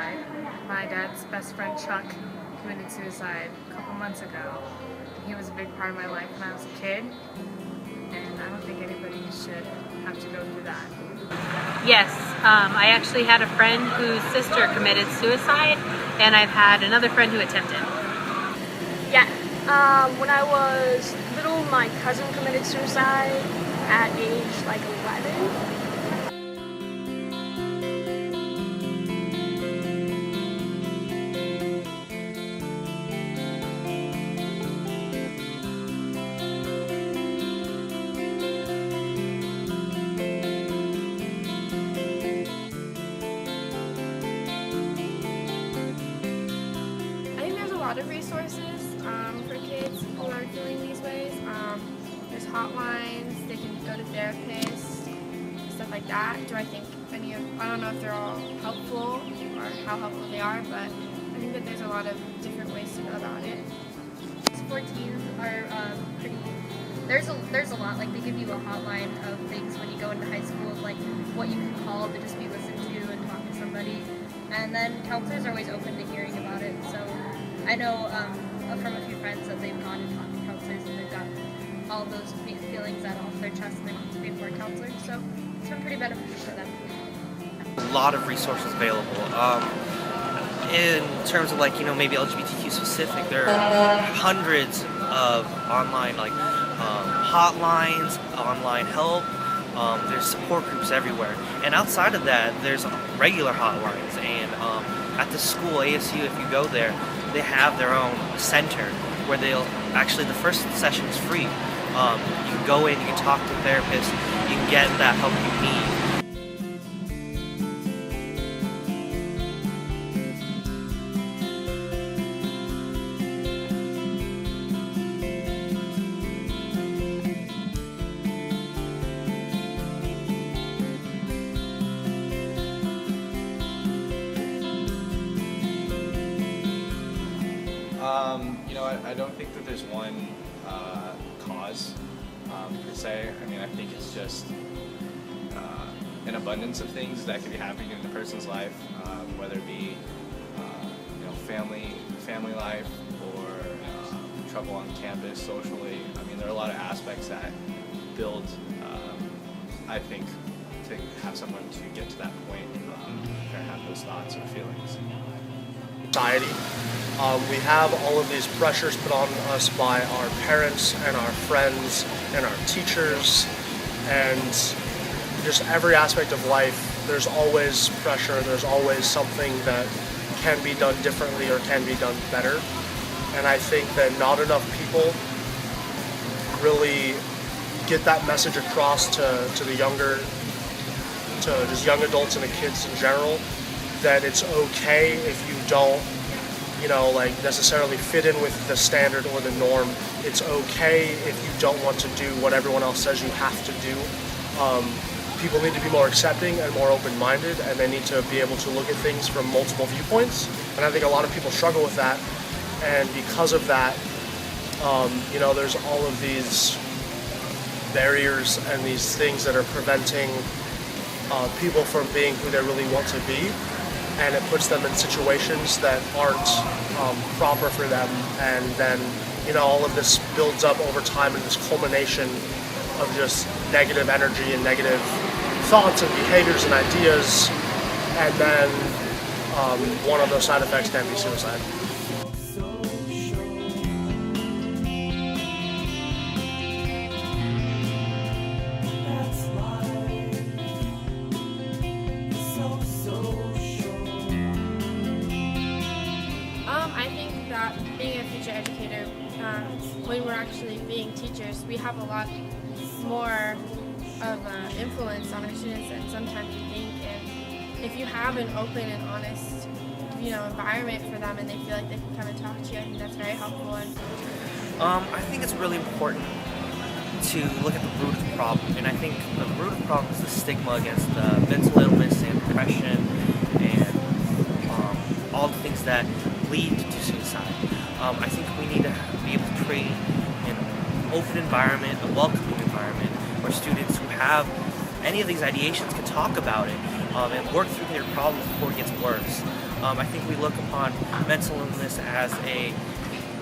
suicide. My dad's best friend Chuck committed suicide a couple months ago. He was a big part of my life when I was a kid, and I don't think anybody should have to go through that. Yes, I actually had a friend whose sister committed suicide, and I've had another friend who attempted. Yeah, when I was little, my cousin committed suicide at age like 11. A lot of resources for kids who are feeling these ways. There's hotlines, they can go to therapists, stuff like that. I don't know if they're all helpful or how helpful they are, but I think that there's a lot of different ways to go about it. Support teams are pretty. There's a lot. Like they give you a hotline of things when you go into high school, of like what you can call to just be listened to and talk to somebody. And then counselors are always open to hearing about it. So I know from a few friends that they've gone and talked to counselors and they've got all those feelings out off their chest and they want to be for counselors. So it's been pretty beneficial for them. A lot of resources available. In terms of maybe LGBTQ specific, there are hundreds of online hotlines, online help. There's support groups everywhere, and outside of that, there's regular hotlines. And at the school, ASU, if you go there, they have their own center where the first session is free. You can go in, you can talk to a therapist, you can get that help you need. I don't think that there's one cause per se. I mean, I think it's just an abundance of things that could be happening in a person's life, whether it be family life or trouble on campus socially. I mean, there are a lot of aspects that build, I think, to have someone to get to that point or have those thoughts or feelings. Society. We have all of these pressures put on us by our parents and our friends and our teachers, and just every aspect of life. There's always pressure, there's always something that can be done differently or can be done better. And I think that not enough people really get that message across to just young adults and the kids in general, that it's okay if you don't necessarily fit in with the standard or the norm. It's okay if you don't want to do what everyone else says you have to do. People need to be more accepting and more open-minded, and they need to be able to look at things from multiple viewpoints. And I think a lot of people struggle with that, and because of that, there's all of these barriers and these things that are preventing people from being who they really want to be. And it puts them in situations that aren't proper for them, and then all of this builds up over time in this culmination of just negative energy and negative thoughts and behaviors and ideas, and then one of those side effects can be suicide. I think that being a future educator, when we're actually being teachers, we have a lot more of influence on our students than sometimes we think. And if you have an open and honest, environment for them, and they feel like they can come and talk to you, I think that's very helpful. And I think it's really important to look at the root of the problem, and I think the root of the problem is the stigma against mental illness and depression and all the things that lead to suicide. I think we need to be able to create an open environment, a welcoming environment, where students who have any of these ideations can talk about it and work through their problems before it gets worse. I think we look upon mental illness as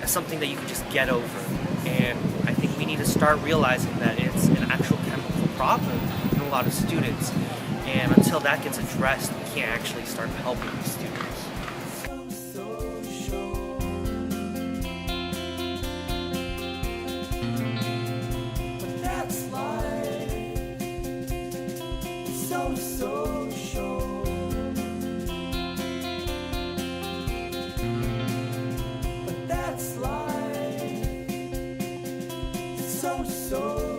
something that you can just get over, and I think we need to start realizing that it's an actual chemical problem in a lot of students, and until that gets addressed, we can't actually start helping these students. So